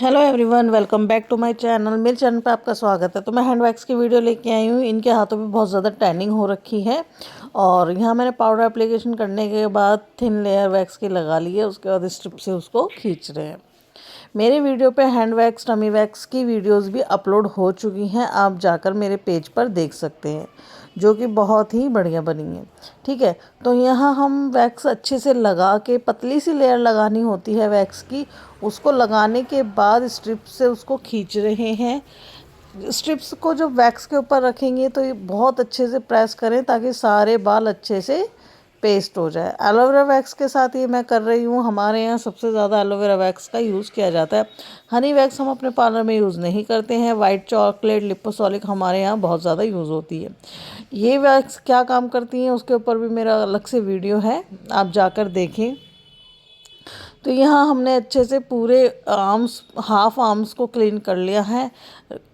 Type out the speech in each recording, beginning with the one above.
Hello everyone, welcome back to my channel. मेरे channel पे आपका स्वागत है। तो मैं हैंड वैक्स की वीडियो लेके आई हूँ। इनके हाथों पे बहुत ज़्यादा टैनिंग हो रखी है और यहाँ मैंने पाउडर एप्लीकेशन करने के बाद थिन लेयर वैक्स की लगा ली है। उसके बाद स्ट्रिप से उसको खींच रहे हैं। मेरे वीडियो पे हैंड वैक्स, टमी वैक्स की वीडियोस भी अपलोड हो चुकी हैं। आप जाकर मेरे पेज पर देख सकते हैं, जो कि बहुत ही बढ़िया बनी है। ठीक है, तो यहाँ हम वैक्स अच्छे से लगा के, पतली सी लेयर लगानी होती है वैक्स की। उसको लगाने के बाद स्ट्रिप से उसको खींच रहे हैं। स्ट्रिप्स को जब वैक्स के ऊपर रखेंगे तो ये बहुत अच्छे से प्रेस करें ताकि सारे बाल अच्छे से पेस्ट हो जाए। एलोवेरा वैक्स के साथ ये मैं कर रही हूँ। हमारे यहाँ सबसे ज़्यादा एलोवेरा वैक्स का यूज़ किया जाता है। हनी वैक्स हम अपने पार्लर में यूज़ नहीं करते हैं। वाइट चॉकलेट लिपोसॉलिक हमारे यहाँ बहुत ज़्यादा यूज़ होती है। ये वैक्स क्या काम करती हैं उसके ऊपर भी मेरा अलग से वीडियो है, आप जाकर देखें। तो यहाँ हमने अच्छे से पूरे आर्म्स, हाफ आर्म्स को क्लीन कर लिया है।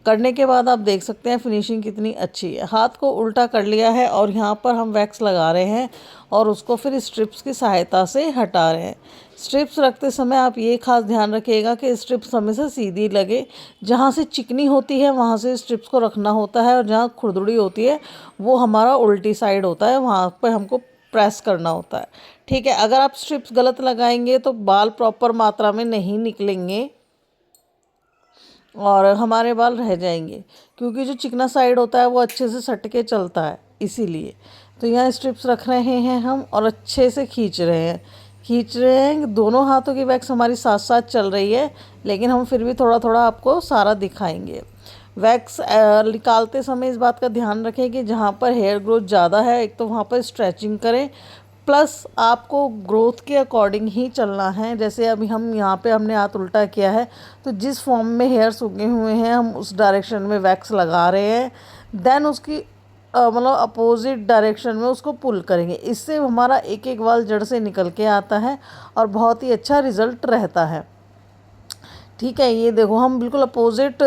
करने के बाद आप देख सकते हैं फिनिशिंग कितनी अच्छी है। हाथ को उल्टा कर लिया है और यहाँ पर हम वैक्स लगा रहे हैं और उसको फिर स्ट्रिप्स की सहायता से हटा रहे हैं। स्ट्रिप्स रखते समय आप ये खास ध्यान रखिएगा कि स्ट्रिप्स हमेशा सीधी लगे। जहाँ से चिकनी होती है वहाँ से स्ट्रिप्स को रखना होता है और जहाँ खुरदुरी होती है वो हमारा उल्टी साइड होता है, वहाँ पर हमको प्रेस करना होता है। ठीक है, अगर आप स्ट्रिप्स गलत लगाएंगे तो बाल प्रॉपर मात्रा में नहीं निकलेंगे और हमारे बाल रह जाएंगे, क्योंकि जो चिकना साइड होता है वो अच्छे से सट के चलता है, इसीलिए। तो यहाँ स्ट्रिप्स रख रहे हैं हम और अच्छे से खींच रहे हैं। दोनों हाथों की वैक्स हमारी साथ साथ चल रही है, लेकिन हम फिर भी थोड़ा थोड़ा आपको सारा दिखाएंगे। वैक्स निकालते समय इस बात का ध्यान रखें कि जहाँ पर हेयर ग्रोथ ज़्यादा है, एक तो वहाँ पर स्ट्रेचिंग करें, प्लस आपको ग्रोथ के अकॉर्डिंग ही चलना है। जैसे अभी हम यहाँ पे हमने हाथ उल्टा किया है, तो जिस फॉर्म में हेयर्स उगे हुए हैं हम उस डायरेक्शन में वैक्स लगा रहे हैं। देन उसकी मतलब अपोजिट डायरेक्शन में उसको पुल करेंगे। इससे हमारा एक एक बाल जड़ से निकल के आता है और बहुत ही अच्छा रिज़ल्ट रहता है। ठीक है, ये देखो हम बिल्कुल अपोजिट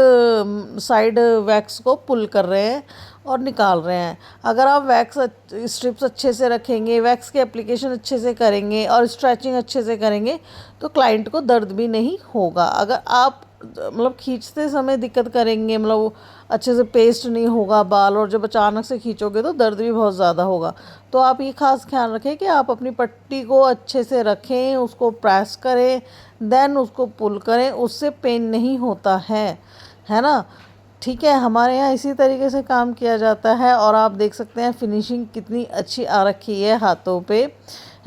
साइड वैक्स को पुल कर रहे हैं और निकाल रहे हैं। अगर आप वैक्स स्ट्रिप्स अच्छे से रखेंगे, वैक्स के एप्लीकेशन अच्छे से करेंगे और स्ट्रेचिंग अच्छे से करेंगे तो क्लाइंट को दर्द भी नहीं होगा। अगर आप मतलब खींचते समय दिक्कत करेंगे, मतलब अच्छे से पेस्ट नहीं होगा बाल, और जब अचानक से खींचोगे तो दर्द भी बहुत ज़्यादा होगा। तो आप ये खास ख्याल रखें कि आप अपनी पट्टी को अच्छे से रखें, उसको प्रेस करें, देन उसको पुल करें, उससे पेन नहीं होता है ना। ठीक है, हमारे यहाँ इसी तरीके से काम किया जाता है और आप देख सकते हैं फिनिशिंग कितनी अच्छी आ रखी है हाथों पे,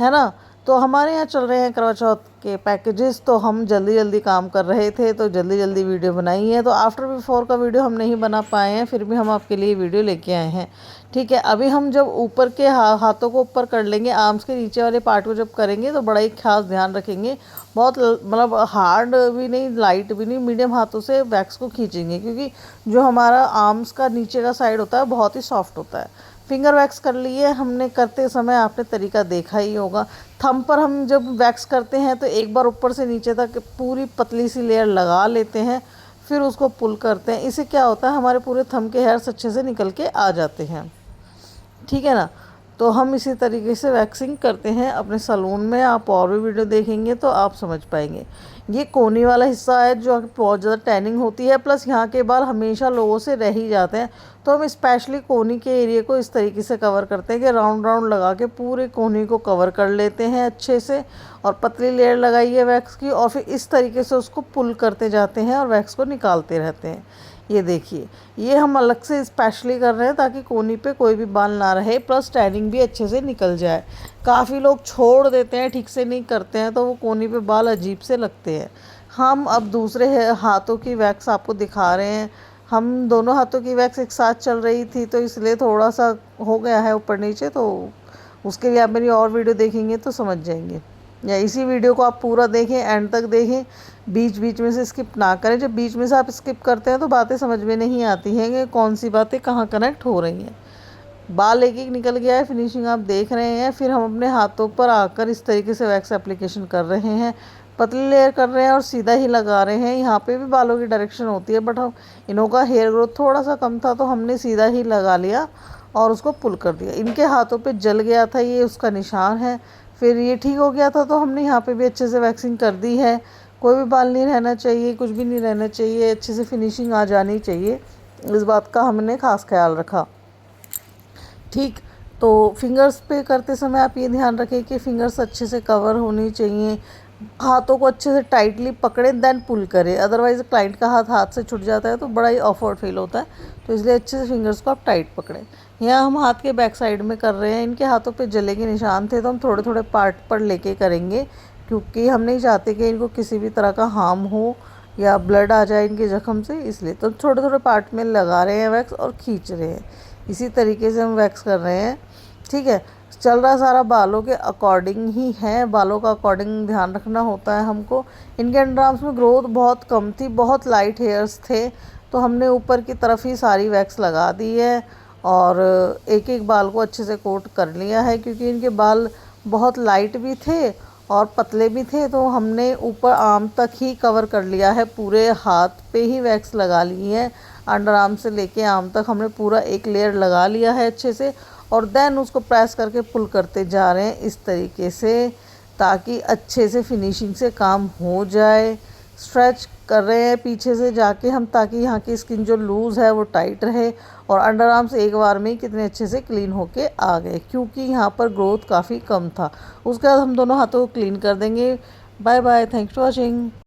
है ना। तो हमारे यहाँ चल रहे हैं करवा चौथ के पैकेजेस, तो हम जल्दी जल्दी काम कर रहे थे तो जल्दी जल्दी वीडियो बनाई है। तो आफ्टर बिफोर का वीडियो हम नहीं बना पाए हैं, फिर भी हम आपके लिए वीडियो लेके आए हैं। ठीक है, अभी हम जब ऊपर के हाथों को ऊपर कर लेंगे, आर्म्स के नीचे वाले पार्ट को जब करेंगे तो बड़ा ही खास ध्यान रखेंगे। बहुत मतलब हार्ड भी नहीं, लाइट भी नहीं, मीडियम हाथों से वैक्स को खींचेंगे, क्योंकि जो हमारा आर्म्स का नीचे का साइड होता है बहुत ही सॉफ्ट होता है। फिंगर वैक्स कर लिए हमने, करते समय आपने तरीका देखा ही होगा। थंब पर हम जब वैक्स करते हैं तो एक बार ऊपर से नीचे तक पूरी पतली सी लेयर लगा लेते हैं, फिर उसको पुल करते हैं। इससे क्या होता है, हमारे पूरे थंब के हेयर्स अच्छे से निकल के आ जाते हैं। ठीक है ना। तो हम इसी तरीके से वैक्सिंग करते हैं अपने सैलून में। आप और भी वीडियो देखेंगे तो आप समझ पाएंगे। ये कोनी वाला हिस्सा है जो बहुत ज़्यादा टैनिंग होती है, प्लस यहाँ के बाल हमेशा लोगों से रह ही जाते हैं। तो हम स्पेशली कोनी के एरिया को इस तरीके से कवर करते हैं कि राउंड राउंड लगा के पूरे कोनी को कवर कर लेते हैं अच्छे से, और पतली लेयर लगाई है वैक्स की, और फिर इस तरीके से उसको पुल करते जाते हैं और वैक्स को निकालते रहते हैं। ये देखिए, ये हम अलग से स्पेशली कर रहे हैं ताकि कोनी पे कोई भी बाल ना रहे, प्लस टैनिंग भी अच्छे से निकल जाए। काफ़ी लोग छोड़ देते हैं, ठीक से नहीं करते हैं, तो वो कोनी पे बाल अजीब से लगते हैं। हम अब दूसरे हाथों की वैक्स आपको दिखा रहे हैं। हम दोनों हाथों की वैक्स एक साथ चल रही थी तो इसलिए थोड़ा सा हो गया है ऊपर नीचे, तो उसके लिए आप मेरी और वीडियो देखेंगे तो समझ जाएंगे, या इसी वीडियो को आप पूरा देखें, एंड तक देखें, बीच बीच में से स्किप ना करें। जब बीच में से आप स्किप करते हैं तो बातें समझ में नहीं आती हैं कि कौन सी बातें कहाँ कनेक्ट हो रही हैं। बाल एक एक निकल गया है, फिनिशिंग आप देख रहे हैं। फिर हम अपने हाथों पर आकर इस तरीके से वैक्स एप्लीकेशन कर रहे हैं, पतली लेयर कर रहे हैं और सीधा ही लगा रहे हैं। यहाँ पे भी बालों की डायरेक्शन होती है, बट हम इन्हों का हेयर ग्रोथ थोड़ा सा कम था तो हमने सीधा ही लगा लिया और उसको पुल कर दिया। इनके हाथों पे जल गया था, ये उसका निशान है। फिर ये ठीक हो गया था तो हमने यहाँ पे भी अच्छे से वैक्सिंग कर दी है। कोई भी बाल नहीं रहना चाहिए, कुछ भी नहीं रहना चाहिए, अच्छे से फिनिशिंग आ जानी चाहिए, इस बात का हमने ख़ास ख्याल रखा। ठीक, तो फिंगर्स पे करते समय आप ये ध्यान रखें कि फिंगर्स अच्छे से कवर होनी चाहिए, हाथों को अच्छे से टाइटली पकड़ें देन पुल करें, अदरवाइज़ क्लाइंट का हाथ हाथ से छूट जाता है तो बड़ा ही ऑकवर्ड फील होता है। तो इसलिए अच्छे से फिंगर्स को आप टाइट पकड़ें। यहाँ हम हाथ के बैक साइड में कर रहे हैं, इनके हाथों पे जले के निशान थे तो हम थोड़े थोड़े पार्ट पर लेके करेंगे, क्योंकि हम नहीं चाहते कि इनको किसी भी तरह का हार्म हो या ब्लड आ जाए इनके ज़ख्म से, इसलिए तो छोटे छोटे पार्ट में लगा रहे हैं वैक्स और खींच रहे हैं। इसी तरीके से हम वैक्स कर रहे हैं। ठीक है, चल रहा सारा बालों के अकॉर्डिंग ही है, बालों का अकॉर्डिंग ध्यान रखना होता है हमको। इनके अंडर आर्म्स में ग्रोथ बहुत कम थी, बहुत लाइट हेयर्स थे, तो हमने ऊपर की तरफ ही सारी वैक्स लगा दी है और एक एक बाल को अच्छे से कोट कर लिया है, क्योंकि इनके बाल बहुत लाइट भी थे और पतले भी थे, तो हमने ऊपर आर्म तक ही कवर कर लिया है, पूरे हाथ पे ही वैक्स लगा ली है। अंडर आर्म से लेके आर्म तक हमने पूरा एक लेयर लगा लिया है अच्छे से, और देन उसको प्रेस करके पुल करते जा रहे हैं इस तरीके से, ताकि अच्छे से फिनिशिंग से काम हो जाए। स्ट्रेच कर रहे हैं पीछे से जाके हम, ताकि यहाँ की स्किन जो लूज़ है वो टाइट रहे, और अंडर आर्म्स एक बार में ही कितने अच्छे से क्लीन होके आ गए, क्योंकि यहाँ पर ग्रोथ काफ़ी कम था। उसके बाद हम दोनों हाथों को क्लीन कर देंगे। Bye bye, thanks for watching.